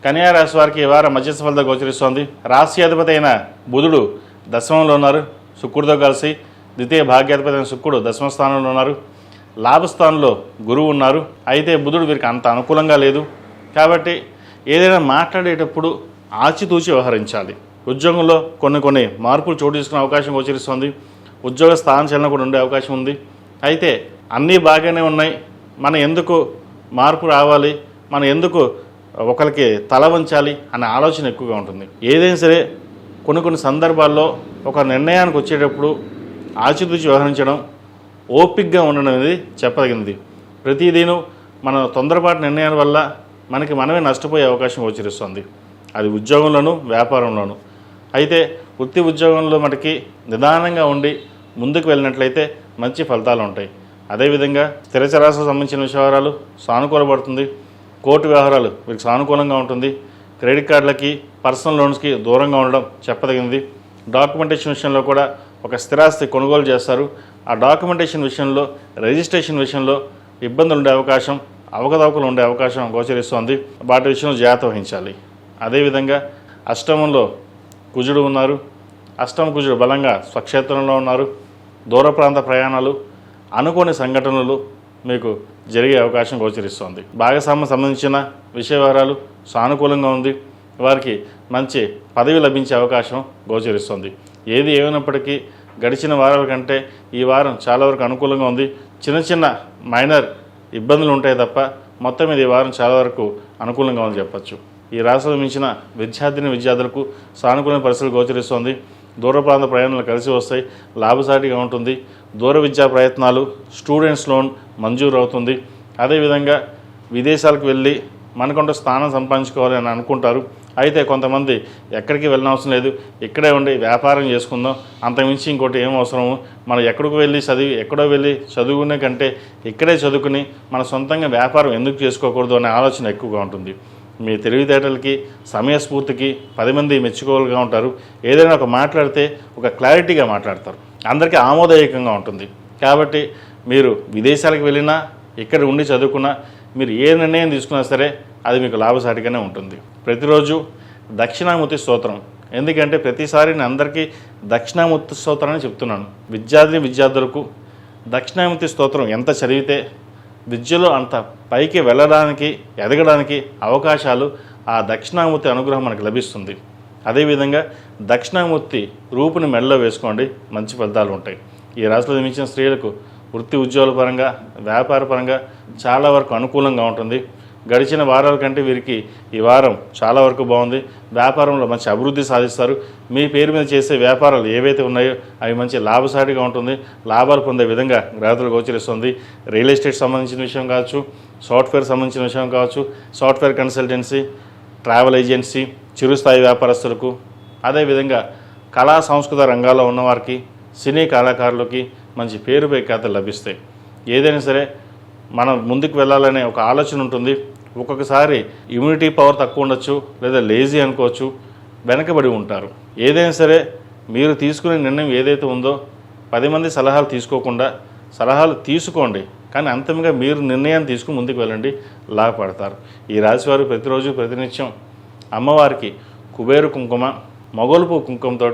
కన్యా రాశి వారికి ఈ వారం మధ్యస్థ ఫలితం గోచరిస్తోంది. రాశి అధిపతి అయిన బుధుడు దశమంలో ఉన్నారు, శుక్రుడితో కలిసి. ద్వితీయ భాగ్యాధిపతి అయిన శుక్రుడు దశమ స్థానంలో ఉన్నారు. లాభస్థానంలో గురువు ఉన్నారు. అయితే బుధుడు వీరికి అంత అనుకూలంగా లేదు. కాబట్టి ఏదైనా మాట్లాడేటప్పుడు ఆచితూచి వ్యవహరించాలి. ఉద్యోగంలో కొన్ని మార్పులు చోటు తీసుకునే అవకాశం గోచరిస్తుంది. ఉద్యోగ స్థాన చలనం కూడా ఉండే అవకాశం ఉంది. అయితే అన్నీ బాగానే ఉన్నాయి, మనం ఎందుకు మార్పు రావాలి, మనం ఎందుకు ఒకరికి తల వంచాలి అనే ఆలోచన ఎక్కువగా ఉంటుంది. ఏదైనా సరే కొన్ని సందర్భాల్లో ఒక నిర్ణయానికి వచ్చేటప్పుడు ఆచితూచి వ్యవహరించడం, ఓపికగా ఉండడం అనేది చెప్పదగినది. ప్రతిదీను మన తొందరపాటు నిర్ణయాల వల్ల మనమే నష్టపోయే అవకాశం గోచరిస్తుంది. అది ఉద్యోగంలోనూ వ్యాపారంలోనూ. అయితే వృత్తి ఉద్యోగంలో మనకి నిదానంగా ఉండి ముందుకు వెళ్ళినట్లయితే మంచి ఫలితాలు ఉంటాయి. అదేవిధంగా స్థిరచరాశికి సంబంధించిన విషయాలు సానుకూలపడుతుంది. కోర్టు వ్యవహారాలు వీరికి సానుకూలంగా ఉంటుంది. క్రెడిట్ కార్డులకి, పర్సనల్ లోన్స్కి దూరంగా ఉండడం చెప్పదగినది. డాక్యుమెంటేషన్ విషయంలో కూడా ఒక స్థిరాస్తి కొనుగోలు చేస్తారు. ఆ డాక్యుమెంటేషన్ విషయంలో, రిజిస్ట్రేషన్ విషయంలో ఇబ్బందులు ఉండే అవకాశం, అవకతవకలు ఉండే అవకాశం గోచరిస్తోంది. వాటి విషయంలో జాగ్రత్త వహించాలి. అదేవిధంగా అష్టమంలో కుజుడు ఉన్నారు. అష్టమ కుజుడు బలంగా స్వక్షేత్రంలో ఉన్నారు. దూర ప్రాంత ప్రయాణాలు, అనుకోని సంఘటనలు మీకు జరిగే అవకాశం గోచరిస్తోంది. భాగస్వామ్యం సంబంధించిన విషయ వివరాలు సానుకూలంగా ఉంది. వారికి మంచి పదవి లభించే అవకాశం గోచరిస్తుంది. ఏది ఏమైనప్పటికీ గడిచిన వారాల కంటే ఈ వారం చాలా వరకు అనుకూలంగా ఉంది. చిన్న మైనర్ ఇబ్బందులు ఉంటాయి తప్ప మొత్తం మీద ఈ వారం చాలా వరకు అనుకూలంగా ఉందని చెప్పచ్చు. ఈ రాశిలో మించిన విద్యార్థులకు సానుకూల పరిస్థితులు గోచరిస్తోంది. దూర ప్రాంత ప్రయాణాలు కలిసి వస్తాయి, లాభసాటిగా ఉంటుంది. దూర విద్యా ప్రయత్నాలు, స్టూడెంట్స్ లోన్ మంజూరు అవుతుంది. అదేవిధంగా విదేశాలకు వెళ్ళి మనకంటూ స్థానం సంపాదించుకోవాలి అని అనుకుంటారు. అయితే కొంతమంది ఎక్కడికి వెళ్ళనవసరం లేదు, ఇక్కడే ఉండి వ్యాపారం చేసుకుందాం, అంతకుమించి ఇంకోటి ఏం అవసరము, మనం ఎక్కడో వెళ్ళి చదువుకునే కంటే ఇక్కడే చదువుకుని మన సొంతంగా వ్యాపారం ఎందుకు చేసుకోకూడదు అనే ఆలోచన ఎక్కువగా ఉంటుంది. మీ తెలివితేటలకి, సమయస్ఫూర్తికి 10 మంది మెచ్చుకోలుగా ఉంటారు. ఏదైనా ఒక మాట్లాడితే ఒక క్లారిటీగా మాట్లాడతారు, అందరికీ ఆమోదయోగ్యంగా ఉంటుంది. కాబట్టి మీరు విదేశాలకు వెళ్ళినా, ఇక్కడ ఉండి చదువుకున్నా, మీరు ఏ నిర్ణయం తీసుకున్నా సరే అది మీకు లాభసాటిగానే ఉంటుంది. ప్రతిరోజు దక్షిణామూర్తి స్తోత్రం, ఎందుకంటే ప్రతిసారి నేను అందరికీ దక్షిణామూర్తి స్తోత్రాన్ని చెప్తున్నాను. విద్యార్థులకు దక్షిణామూర్తి స్తోత్రం ఎంత చదివితే విద్యలో అంత పైకి వెళ్ళడానికి, ఎదగడానికి అవకాశాలు ఆ దక్షిణామూర్తి అనుగ్రహం మనకు లభిస్తుంది. అదేవిధంగా దక్షిణామూర్తి రూపుని మెడలో వేసుకోండి, మంచి ఫలితాలు ఉంటాయి. ఈ రాశిలో జన్మించిన స్త్రీలకు వృత్తి ఉద్యోగాల పరంగా, వ్యాపార పరంగా చాలా వరకు అనుకూలంగా ఉంటుంది. గడిచిన వారాల కంటే వీరికి ఈ వారం చాలా వరకు బాగుంది. వ్యాపారంలో మంచి అభివృద్ధి సాధిస్తారు. మీ పేరు మీద చేసే వ్యాపారాలు ఏవైతే ఉన్నాయో అవి మంచి లాభసాటిగా ఉంటుంది. లాభాలు పొందే విధంగా గ్రహతులు గోచరిస్తుంది. రియల్ ఎస్టేట్ సంబంధించిన విషయం కావచ్చు, సాఫ్ట్వేర్ సంబంధించిన విషయం కావచ్చు, సాఫ్ట్వేర్ కన్సల్టెన్సీ, ట్రావెల్ ఏజెన్సీ, చిరుస్థాయి వ్యాపారస్తులకు, అదేవిధంగా కళా సంస్కృత రంగాల్లో ఉన్నవారికి, సినీ కళాకారులకి మంచి పేరు ప్రఖ్యాతలు లభిస్తాయి. ఏదైనా సరే మనం ముందుకు వెళ్ళాలనే ఒక ఆలోచన ఉంటుంది. ఒక్కొక్కసారి ఇమ్యూనిటీ పవర్ తక్కువ ఉండొచ్చు, లేదా లేజీ అనుకోవచ్చు, వెనకబడి ఉంటారు. ఏదైనా సరే మీరు తీసుకునే నిర్ణయం ఏదైతే ఉందో 10 మంది సలహాలు తీసుకోకుండా సలహాలు తీసుకోండి, కానీ అంతిమంగా మీరు నిర్ణయాన్ని తీసుకుని ముందుకు వెళ్ళండి, లాభపడతారు. ఈ రాశివారు ప్రతిరోజు ప్రతినిత్యం అమ్మవారికి కుబేరు కుంకుమ, మొగలుపు కుంకుమతో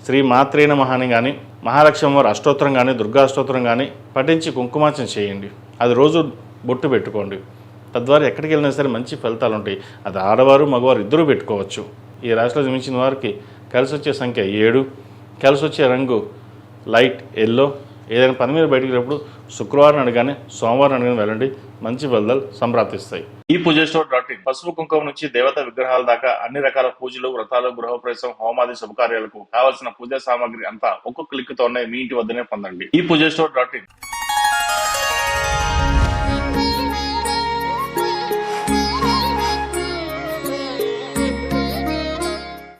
శ్రీ మాత్రే నమః అని కానీ, మహాలక్ష్మి వారి అష్టోత్తరం కానీ, దుర్గా అష్టోత్తరం కానీ పఠించి కుంకుమార్చన చేయండి. అది రోజు బొట్టు పెట్టుకోండి. తద్వారా ఎక్కడికి వెళ్ళినా సరే మంచి ఫలితాలు ఉంటాయి. అది ఆడవారు మగవారు ఇద్దరూ పెట్టుకోవచ్చు. ఈ రాశిలో జన్మించిన వారికి కలిసి వచ్చే సంఖ్య 7, కలిసి వచ్చే రంగు లైట్ ఎల్లో. ఏదైనా పని మీద బయటికి వెళ్ళినప్పుడు శుక్రవారం అడగానే, సోమవారం అడగానే వెళ్ళండి, మంచి ఫలితాలు సంప్రాప్తిస్తాయి. ఈ పూజస్టోర్.in పసుపు కుంకుమ నుంచి దేవతా విగ్రహాల దాకా అన్ని రకాల పూజలు, వ్రతాలు, గృహప్రవేశం, హోమాది శుభకార్యాలకు కావలసిన పూజా సామాగ్రి అంతా ఒక్కొక్క క్లిక్ తోనే మీ ఇంటి వద్దనే పొందండి. ఈ పూజస్టోర్.in